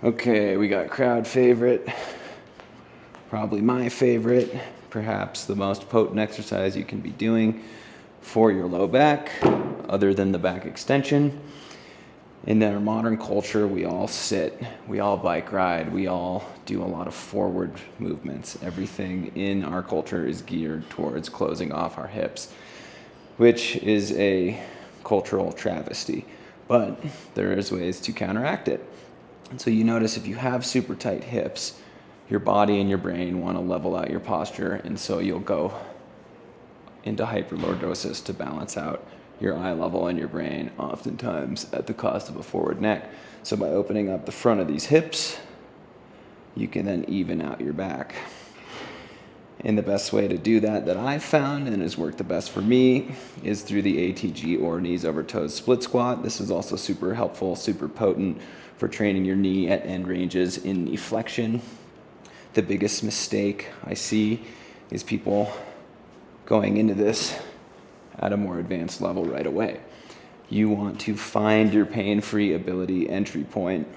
Okay, we got crowd favorite, probably my favorite, perhaps the most potent exercise you can be doing for your low back, other than the back extension. In our modern culture, we all sit, we all bike ride, we all do a lot of forward movements. Everything in our culture is geared towards closing off our hips, which is a cultural travesty, but there is ways to counteract it. And so you notice if you have super tight hips, your body and your brain want to level out your posture, and so you'll go into hyperlordosis to balance out your eye level and your brain, oftentimes at the cost of a forward neck. So by opening up the front of these hips, you can then even out your back. And the best way to do that I've found and has worked the best for me is through the ATG or knees over toes split squat. This is also super helpful, super potent for training your knee at end ranges in knee flexion. The biggest mistake I see is people going into this at a more advanced level right away. You want to find your pain-free ability entry point,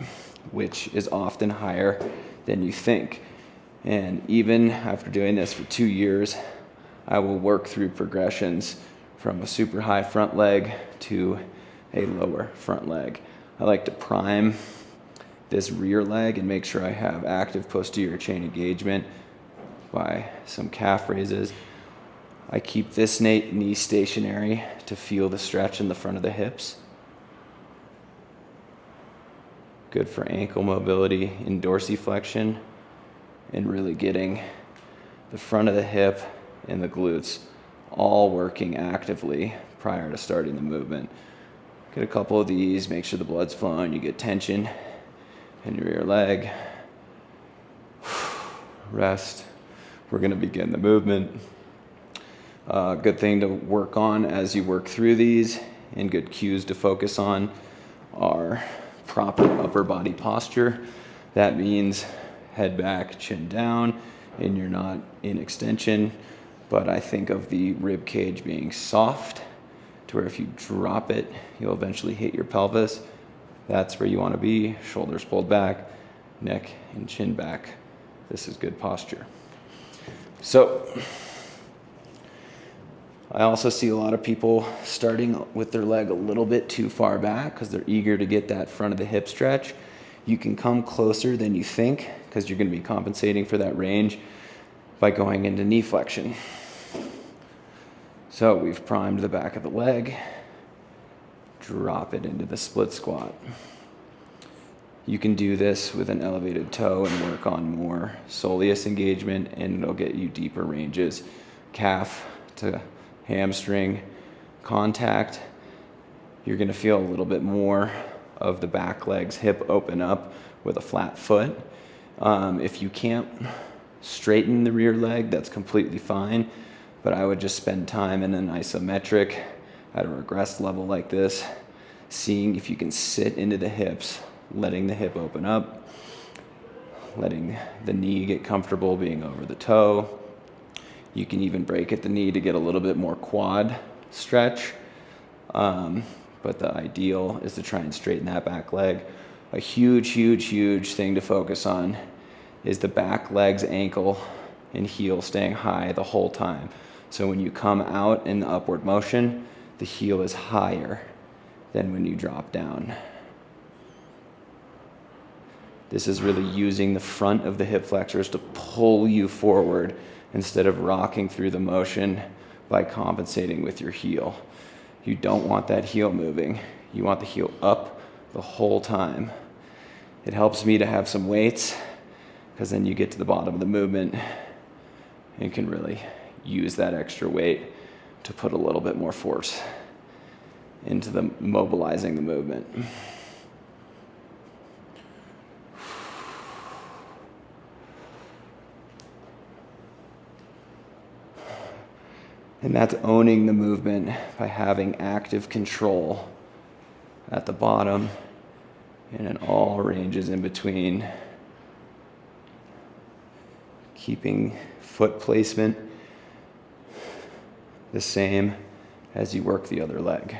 which is often higher than you think. And even after doing this for 2 years, I will work through progressions from a super high front leg to a lower front leg. I like to prime this rear leg and make sure I have active posterior chain engagement by some calf raises. I keep this knee stationary to feel the stretch in the front of the hips. Good for ankle mobility in dorsiflexion and really getting the front of the hip and the glutes all working actively prior to starting the movement. Get a couple of these, make sure the blood's flowing, you get tension in your rear leg. Rest. We're going to begin the movement. Good thing to work on as you work through these, and good cues to focus on are proper upper body posture. That means head back, chin down, and you're not in extension, but I think of the rib cage being soft to where if you drop it, you'll eventually hit your pelvis. That's where you want to be. Shoulders pulled back, neck and chin back. This is good posture. So I also see a lot of people starting with their leg a little bit too far back because they're eager to get that front of the hip stretch. You can come closer than you think because you're going to be compensating for that range by going into knee flexion. So we've primed the back of the leg. Drop it into the split squat. You can do this with an elevated toe and work on more soleus engagement, and it'll get you deeper ranges. Calf to hamstring contact. You're going to feel a little bit more of the back leg's hip open up with a flat foot. If you can't straighten the rear leg, that's completely fine, but I would just spend time in an isometric at a regressed level like this, seeing if you can sit into the hips, letting the hip open up, letting the knee get comfortable being over the toe. You can even break at the knee to get a little bit more quad stretch, but the ideal is to try and straighten that back leg. A huge thing to focus on is the back leg's ankle and heel staying high the whole time. So when you come out in the upward motion, the heel is higher than when you drop down. This is really using the front of the hip flexors to pull you forward instead of rocking through the motion by compensating with your heel. You don't want that heel moving. You want the heel up the whole time. It helps me to have some weights because then you get to the bottom of the movement and can really use that extra weight to put a little bit more force into the mobilizing the movement. And that's owning the movement by having active control at the bottom and in all ranges in between. Keeping foot placement the same as you work the other leg.